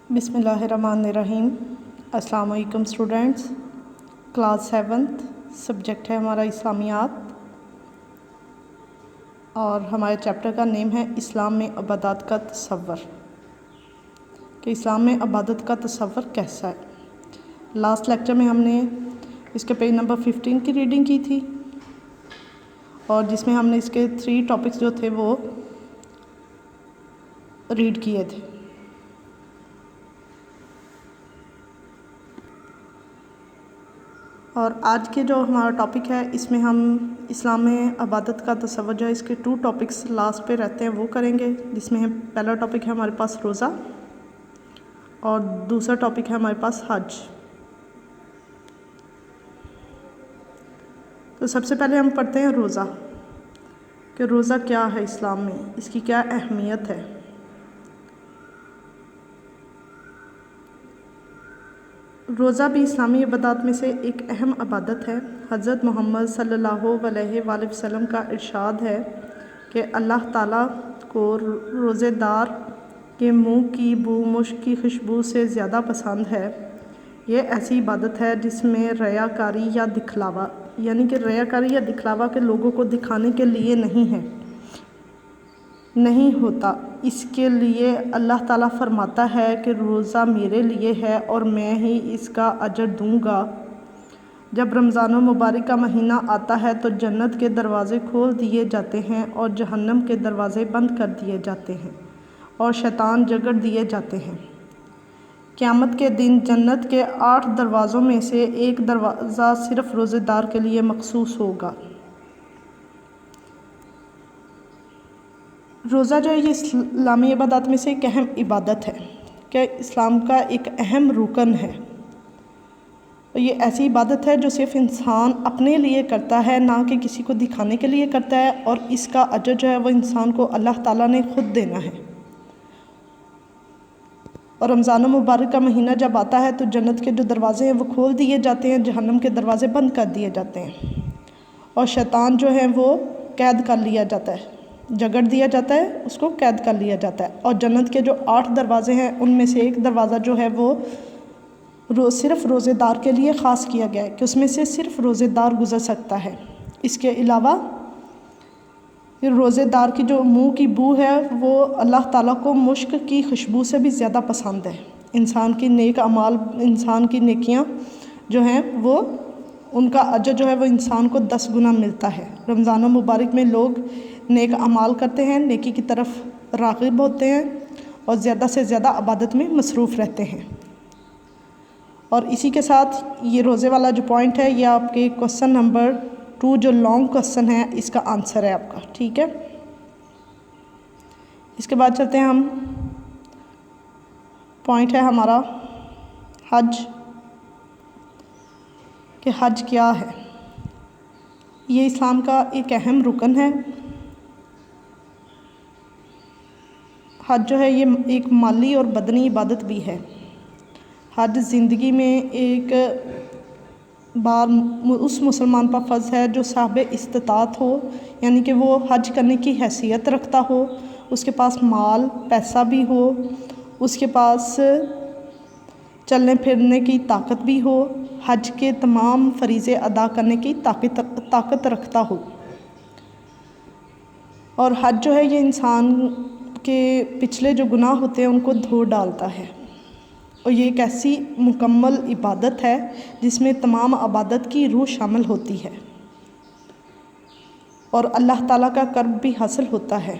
بسم اللہ الرحمن الرحیم۔ السلام علیکم اسٹوڈینٹس، کلاس 7 سبجیکٹ ہے ہمارا اسلامیات، اور ہمارے چیپٹر کا نیم ہے اسلام میں عبادات کا تصور، کہ اسلام میں عبادت کا تصور کیسا ہے۔ لاسٹ لیکچر میں ہم نے اس کے پیج نمبر 15 کی ریڈنگ کی تھی، اور جس میں ہم نے اس کے 3 ٹاپکس جو تھے وہ ریڈ کیے تھے۔ اور آج کے جو ہمارا ٹاپک ہے اس میں ہم اسلام میں عبادت کا تصور جو ہے اس کے 2 ٹاپکس لاسٹ پہ رہتے ہیں وہ کریں گے، جس میں پہلا ٹاپک ہے ہمارے پاس روزہ، اور دوسرا ٹاپک ہے ہمارے پاس حج۔ تو سب سے پہلے ہم پڑھتے ہیں روزہ، کہ روزہ کیا ہے اسلام میں، اس کی کیا اہمیت ہے۔ روزہ بھی اسلامی عبادات میں سے ایک اہم عبادت ہے۔ حضرت محمد صلی اللہ علیہ وآلہ وسلم کا ارشاد ہے کہ اللہ تعالیٰ کو روزے دار کے منہ کی بو مشک کی خوشبو سے زیادہ پسند ہے۔ یہ ایسی عبادت ہے جس میں ریاکاری یا دکھلاوا، یعنی کہ ریاکاری یا دکھلاوا کے لوگوں کو دکھانے کے لیے نہیں ہوتا۔ اس کے لیے اللہ تعالیٰ فرماتا ہے کہ روزہ میرے لیے ہے اور میں ہی اس کا اجر دوں گا۔ جب رمضان المبارک کا مہینہ آتا ہے تو جنت کے دروازے کھول دیے جاتے ہیں اور جہنم کے دروازے بند کر دیے جاتے ہیں اور شیطان جگڑ دیے جاتے ہیں۔ قیامت کے دن جنت کے 8 دروازوں میں سے ایک دروازہ صرف روزے دار کے لیے مخصوص ہوگا۔ روزہ جو ہے یہ اسلامی عبادات میں سے ایک اہم عبادت ہے، کہ اسلام کا ایک اہم رکن ہے۔ یہ ایسی عبادت ہے جو صرف انسان اپنے لیے کرتا ہے، نہ کہ کسی کو دکھانے کے لیے کرتا ہے، اور اس کا اجر جو ہے وہ انسان کو اللہ تعالیٰ نے خود دینا ہے۔ اور رمضان المبارک کا مہینہ جب آتا ہے تو جنت کے جو دروازے ہیں وہ کھول دیے جاتے ہیں، جہنم کے دروازے بند کر دیے جاتے ہیں، اور شیطان جو ہے وہ قید کر لیا جاتا ہے، جگڑ دیا جاتا ہے، اس کو قید کر لیا جاتا ہے۔ اور جنت کے جو 8 دروازے ہیں ان میں سے ایک دروازہ جو ہے وہ صرف روزے دار کے لیے خاص کیا گیا ہے، کہ اس میں سے صرف روزے دار گزر سکتا ہے۔ اس کے علاوہ روزے دار کی جو منہ کی بو ہے وہ اللہ تعالیٰ کو مشک کی خوشبو سے بھی زیادہ پسند ہے۔ انسان کی نیک اعمال، انسان کی نیکیاں جو ہیں وہ ان کا اجر جو ہے وہ انسان کو 10 گنا ملتا ہے۔ رمضان المبارک میں لوگ نیک اعمال کرتے ہیں، نیکی کی طرف راغب ہوتے ہیں، اور زیادہ سے زیادہ عبادت میں مصروف رہتے ہیں۔ اور اسی کے ساتھ یہ روزے والا جو پوائنٹ ہے یہ آپ کے کوسچن نمبر 2 جو لانگ کوسچن ہے اس کا آنسر ہے آپ کا، ٹھیک ہے۔ اس کے بعد چلتے ہیں ہم، پوائنٹ ہے ہمارا حج، کہ حج کیا ہے۔ یہ اسلام کا ایک اہم رکن ہے۔ حج جو ہے یہ ایک مالی اور بدنی عبادت بھی ہے۔ حج زندگی میں ایک بار اس مسلمان پر فرض ہے جو صاحب استطاعت ہو، یعنی کہ وہ حج کرنے کی حیثیت رکھتا ہو، اس کے پاس مال پیسہ بھی ہو، اس کے پاس چلنے پھرنے کی طاقت بھی ہو، حج کے تمام فریضے ادا کرنے کی طاقت رکھتا ہو۔ اور حج جو ہے یہ انسان کے پچھلے جو گناہ ہوتے ہیں ان کو دھو ڈالتا ہے، اور یہ ایک ایسی مکمل عبادت ہے جس میں تمام عبادت کی روح شامل ہوتی ہے، اور اللہ تعالیٰ کا قرب بھی حاصل ہوتا ہے۔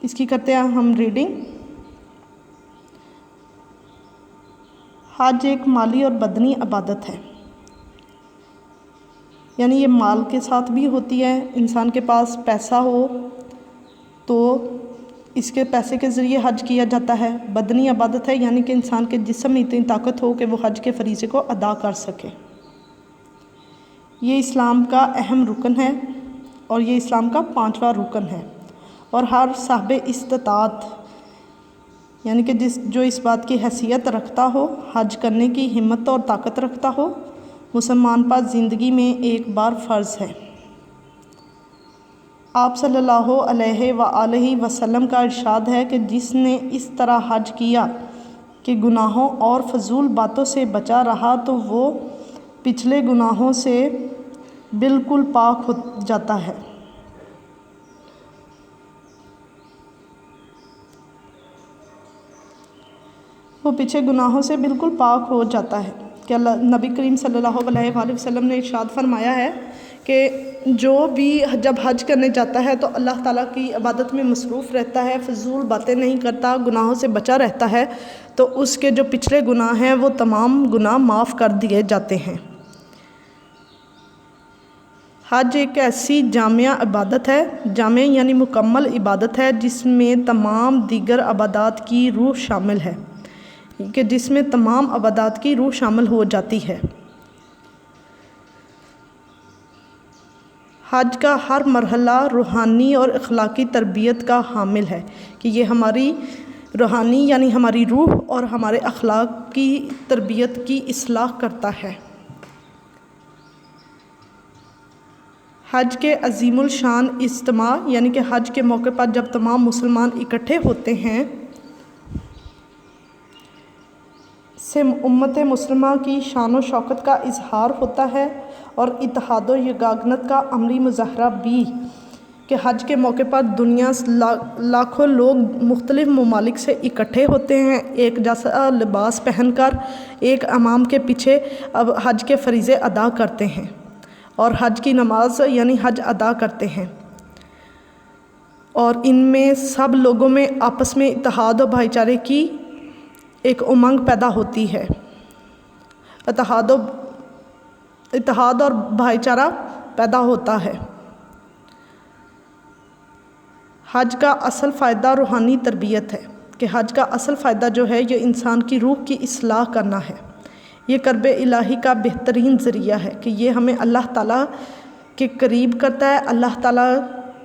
اس کی کرتے ہیں ہم ریڈنگ۔ حج ایک مالی اور بدنی عبادت ہے، یعنی یہ مال کے ساتھ بھی ہوتی ہے، انسان کے پاس پیسہ ہو تو اس کے پیسے کے ذریعے حج کیا جاتا ہے۔ بدنی عبادت ہے، یعنی کہ انسان کے جسم میں اتنی طاقت ہو کہ وہ حج کے فریضے کو ادا کر سکے۔ یہ اسلام کا اہم رکن ہے، اور یہ اسلام کا 5واں رکن ہے، اور ہر صاحب استطاعت، یعنی کہ جو اس بات کی حیثیت رکھتا ہو، حج کرنے کی ہمت اور طاقت رکھتا ہو، مسلمان پر زندگی میں ایک بار فرض ہے۔ آپ صلی اللہ علیہ وآلہ وسلم کا ارشاد ہے کہ جس نے اس طرح حج کیا کہ گناہوں اور فضول باتوں سے بچا رہا تو وہ پچھلے گناہوں سے بالکل پاک ہو جاتا ہے۔ وہ پیچھے گناہوں سے بالکل پاک ہو جاتا ہے کہ نبی کریم صلی اللہ علیہ وآلہ وسلم نے ارشاد فرمایا ہے کہ جو بھی جب حج کرنے جاتا ہے تو اللہ تعالیٰ کی عبادت میں مصروف رہتا ہے، فضول باتیں نہیں کرتا، گناہوں سے بچا رہتا ہے، تو اس کے جو پچھلے گناہ ہیں وہ تمام گناہ معاف کر دیے جاتے ہیں۔ حج ایک ایسی جامع عبادت ہے، جامع یعنی مکمل عبادت ہے جس میں تمام دیگر عبادات کی روح شامل ہے، کہ جس میں تمام عبادات کی روح شامل ہو جاتی ہے۔ حج کا ہر مرحلہ روحانی اور اخلاقی تربیت کا حامل ہے، کہ یہ ہماری روحانی یعنی ہماری روح اور ہمارے اخلاق کی تربیت کی اصلاح کرتا ہے۔ حج کے عظیم الشان اجتماع یعنی کہ حج کے موقع پر جب تمام مسلمان اکٹھے ہوتے ہیں سے امت مسلمہ کی شان و شوکت کا اظہار ہوتا ہے اور اتحاد و یگانگت کا عملی مظاہرہ بھی، کہ حج کے موقع پر دنیا لاکھوں لوگ مختلف ممالک سے اکٹھے ہوتے ہیں، ایک جیسا لباس پہن کر ایک امام کے پیچھے اب حج کے فریضے ادا کرتے ہیں اور حج کی نماز یعنی حج ادا کرتے ہیں، اور ان میں سب لوگوں میں آپس میں اتحاد و بھائی چارے کی ایک امنگ پیدا ہوتی ہے، اتحاد اور بھائی چارہ پیدا ہوتا ہے۔ حج کا اصل فائدہ روحانی تربیت ہے، کہ حج کا اصل فائدہ جو ہے یہ انسان کی روح کی اصلاح کرنا ہے، یہ قرب الہی کا بہترین ذریعہ ہے، کہ یہ ہمیں اللہ تعالیٰ کے قریب کرتا ہے، اللہ تعالیٰ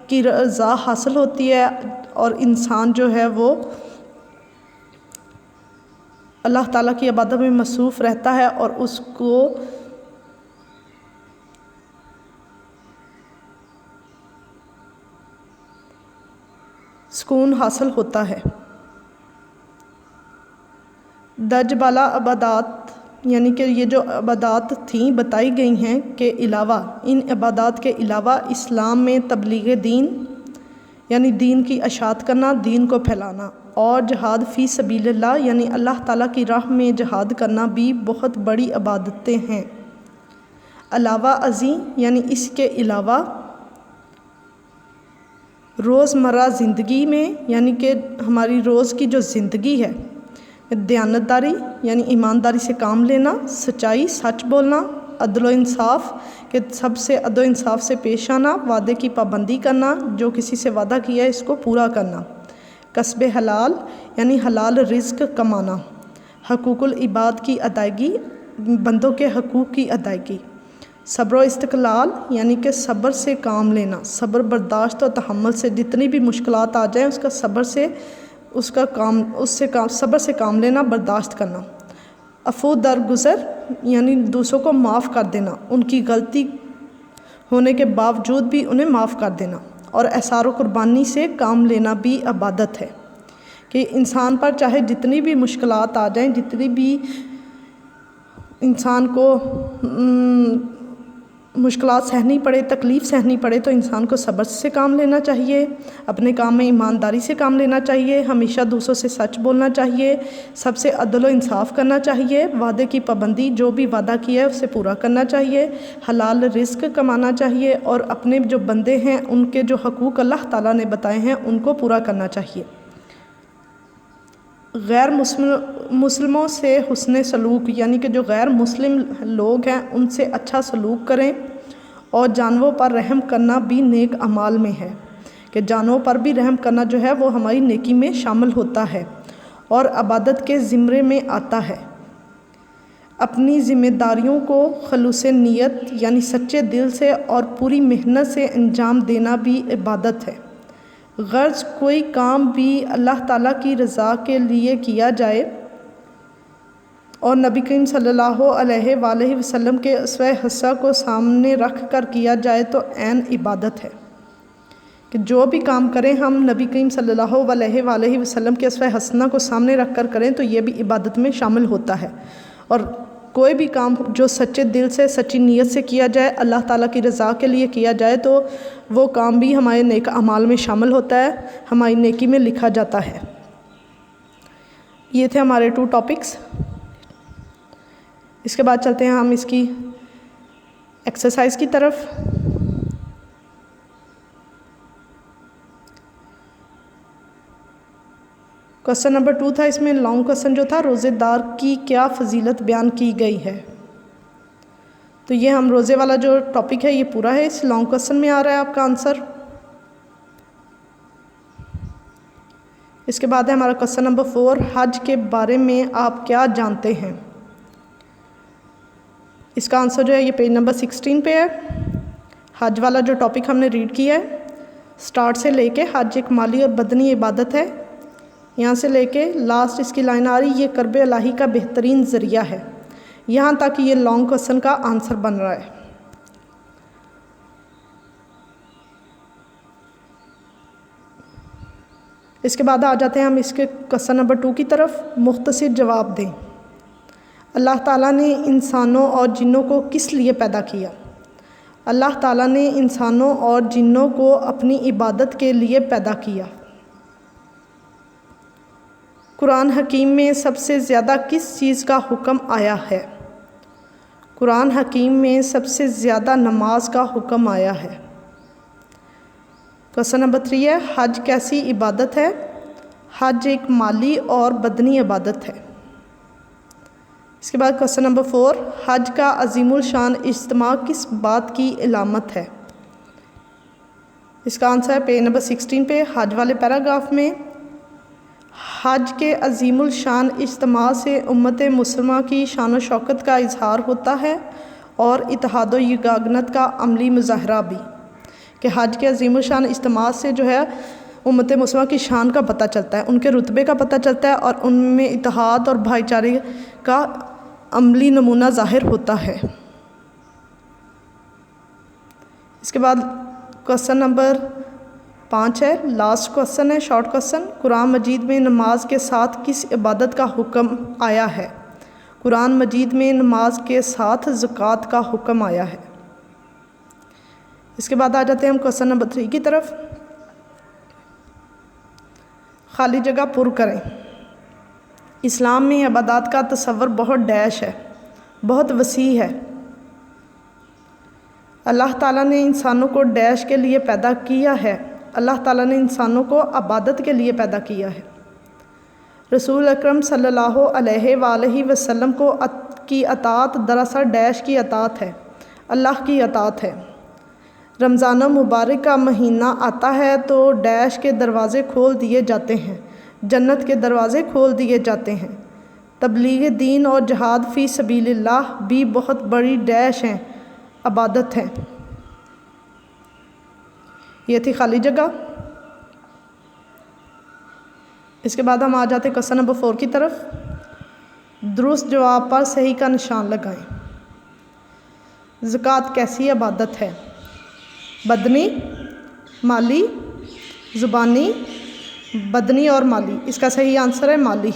کی رضا حاصل ہوتی ہے اور انسان جو ہے وہ اللہ تعالیٰ کی عبادت میں مصروف رہتا ہے اور اس کو سکون حاصل ہوتا ہے۔ درج بالا عبادات یعنی کہ یہ جو عبادات تھیں بتائی گئی ہیں کے علاوہ، ان عبادات کے علاوہ اسلام میں تبلیغ دین یعنی دین کی اشاعت کرنا، دین کو پھیلانا، اور جہاد فی سبیل اللہ یعنی اللہ تعالیٰ کی راہ میں جہاد کرنا بھی بہت بڑی عبادتیں ہیں۔ علاوہ ازیں یعنی اس کے علاوہ روزمرہ زندگی میں یعنی کہ ہماری روز کی جو زندگی ہے، دیانتداری یعنی ایمانداری سے کام لینا، سچائی سچ بولنا، عدل و انصاف کہ سب سے عدل و انصاف سے پیش آنا، وعدے کی پابندی کرنا، جو کسی سے وعدہ کیا ہے اس کو پورا کرنا، کسب حلال یعنی حلال رزق کمانا، حقوق العباد کی ادائیگی بندوں کے حقوق کی ادائیگی، صبر و استقلال یعنی کہ صبر سے کام لینا، صبر برداشت اور تحمل سے جتنی بھی مشکلات آ جائیں صبر سے کام لینا، برداشت کرنا، عفو درگزر یعنی دوسروں کو معاف کر دینا، ان کی غلطی ہونے کے باوجود بھی انہیں معاف کر دینا، اور احسار و قربانی سے کام لینا بھی عبادت ہے، کہ انسان پر چاہے جتنی بھی مشکلات آ جائیں، جتنی بھی انسان کو مشکلات سہنی پڑے، تکلیف سہنی پڑے، تو انسان کو صبر سے کام لینا چاہیے، اپنے کام میں ایمانداری سے کام لینا چاہیے، ہمیشہ دوسروں سے سچ بولنا چاہیے، سب سے عدل و انصاف کرنا چاہیے، وعدے کی پابندی جو بھی وعدہ کیا ہے اسے پورا کرنا چاہیے، حلال رزق کمانا چاہیے، اور اپنے جو بندے ہیں ان کے جو حقوق اللہ تعالیٰ نے بتائے ہیں ان کو پورا کرنا چاہیے۔ غیر مسلموں سے حسن سلوک یعنی کہ جو غیر مسلم لوگ ہیں ان سے اچھا سلوک کریں، اور جانوروں پر رحم کرنا بھی نیک اعمال میں ہے، کہ جانوروں پر بھی رحم کرنا جو ہے وہ ہماری نیکی میں شامل ہوتا ہے اور عبادت کے زمرے میں آتا ہے۔ اپنی ذمہ داریوں کو خلوص نیت یعنی سچے دل سے اور پوری محنت سے انجام دینا بھی عبادت ہے۔ غرض کوئی کام بھی اللہ تعالیٰ کی رضا کے لیے کیا جائے اور نبی کریم صلی اللہ علیہ وآلہ وسلم کے اسوہ حسنہ کو سامنے رکھ کر کیا جائے تو عین عبادت ہے، کہ جو بھی کام کریں ہم نبی کریم صلی اللہ علیہ وآلہ وسلم کے اسوہ حسنہ کو سامنے رکھ کر کریں تو یہ بھی عبادت میں شامل ہوتا ہے. اور کوئی بھی کام جو سچے دل سے سچی نیت سے کیا جائے اللہ تعالیٰ کی رضا کے لیے کیا جائے تو وہ کام بھی ہمارے نیک اعمال میں شامل ہوتا ہے، ہماری نیکی میں لکھا جاتا ہے. یہ تھے ہمارے 2 ٹاپکس. اس کے بعد چلتے ہیں ہم اس کی ایکسرسائز کی طرف. کوسچن نمبر 2 تھا، اس میں لانگ کوسچن جو تھا روزے دار کی کیا فضیلت بیان کی گئی ہے. تو یہ ہم روزے والا جو ٹاپک ہے یہ پورا ہے، اس لانگ کوسچن میں آ رہا ہے آپ کا آنسر. اس کے بعد ہے ہمارا کوسچن نمبر 4، حج کے بارے میں آپ کیا جانتے ہیں. اس کا آنسر جو ہے یہ پیج نمبر 16 پہ ہے. حج والا جو ٹاپک ہم نے ریڈ کیا ہے سٹارٹ سے لے کے، حج ایک مالی اور بدنی عبادت ہے، یہاں سے لے کے لاسٹ اس کی لائن آ رہی، یہ قرب الہی کا بہترین ذریعہ ہے، یہاں تک یہ لانگ کوسچن کا آنسر بن رہا ہے. اس کے بعد آ جاتے ہیں ہم اس کے کوسچن نمبر 2 کی طرف. مختصر جواب دیں. اللہ تعالیٰ نے انسانوں اور جنوں کو کس لیے پیدا کیا؟ اللہ تعالیٰ نے انسانوں اور جنوں کو اپنی عبادت کے لیے پیدا کیا. قرآن حکیم میں سب سے زیادہ کس چیز کا حکم آیا ہے؟ قرآن حکیم میں سب سے زیادہ نماز کا حکم آیا ہے. کوسچن نمبر 3 ہے، حج کیسی عبادت ہے؟ حج ایک مالی اور بدنی عبادت ہے. اس کے بعد کوسچن نمبر 4، حج کا عظیم الشان اجتماع کس بات کی علامت ہے؟ اس کا آنسر ہے پیج نمبر 16 پہ حج والے پیراگراف میں. حج کے عظیم الشان اجتماع سے امت مسلمہ کی شان و شوکت کا اظہار ہوتا ہے اور اتحاد و یگانت کا عملی مظاہرہ بھی. کہ حج کے عظیم الشان اجتماع سے جو ہے امت مسلمہ کی شان کا پتہ چلتا ہے، ان کے رتبے کا پتہ چلتا ہے اور ان میں اتحاد اور بھائی چارے کا عملی نمونہ ظاہر ہوتا ہے. اس کے بعد کوسچن نمبر 5 ہے، لاسٹ کوسچن ہے، شارٹ کوسچن. قرآن مجید میں نماز کے ساتھ کس عبادت کا حکم آیا ہے؟ قرآن مجید میں نماز کے ساتھ زکوٰۃ کا حکم آیا ہے. اس کے بعد آ جاتے ہیں ہم کوسچن نمبر 3 کی طرف. خالی جگہ پر کریں. اسلام میں عبادات کا تصور بہت ڈیش ہے، بہت وسیع ہے. اللہ تعالیٰ نے انسانوں کو ڈیش کے لیے پیدا کیا ہے. اللہ تعالیٰ نے انسانوں کو عبادت کے لیے پیدا کیا ہے. رسول اکرم صلی اللہ علیہ وآلہ وسلم کی اطاعت دراصل ڈیش کی اطاعت ہے، اللہ کی اطاعت ہے. رمضان مبارک کا مہینہ آتا ہے تو ڈیش کے دروازے کھول دیے جاتے ہیں، جنت کے دروازے کھول دیے جاتے ہیں. تبلیغ دین اور جہاد فی سبیل اللہ بھی بہت بڑی ڈیش ہیں، عبادت ہیں. یہ تھی خالی جگہ. اس کے بعد ہم آ جاتے ہیں کوسچن نمبر 4 کی طرف. درست جواب پر صحیح کا نشان لگائیں. زکوٰۃ کیسی عبادت ہے؟ بدنی، مالی، زبانی، بدنی اور مالی. اس کا صحیح آنسر ہے مالی.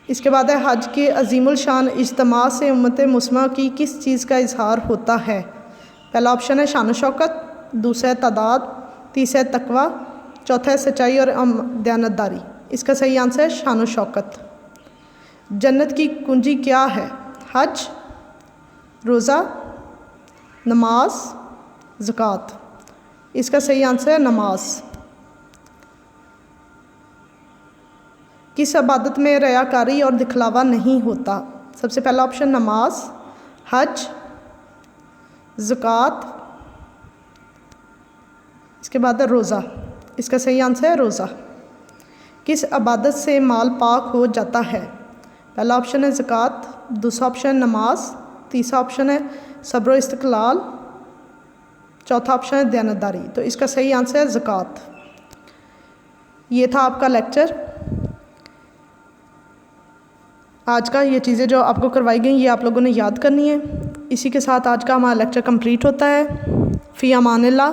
اس کے بعد ہے حج کے عظیم الشان اجتماع سے امت مسلمہ کی کس چیز کا اظہار ہوتا ہے؟ پہلا آپشن ہے شان و شوکت، دوسرا ہے تعداد، تیسرا ہے تقویٰ، چوتھا ہے سچائی اور دیانتداری. اس کا صحیح آنسر ہے شان و شوکت. جنت کی کنجی کیا ہے؟ حج، روزہ، نماز، زکوٰۃ. اس کا صحیح آنسر ہے نماز. کس عبادت میں ریاکاری اور دکھلاوا نہیں ہوتا؟ سب سے پہلا آپشن نماز، حج، زکوٰۃ. اس کے بعد ہے روزہ. اس کا صحیح آنسر ہے روزہ. کس عبادت سے مال پاک ہو جاتا ہے؟ پہلا آپشن ہے زکوٰۃ، دوسرا آپشن ہے نماز، تیسرا آپشن ہے صبر و استقلال، چوتھا آپشن ہے دیانتداری. تو اس کا صحیح آنسر ہے زکوٰۃ. یہ تھا آپ کا لیکچر آج کا. یہ چیزیں جو آپ کو کروائی گئیں یہ آپ لوگوں نے یاد کرنی ہے. اسی کے ساتھ آج کا ہمارا لیکچر کمپلیٹ ہوتا ہے. فی امان اللہ.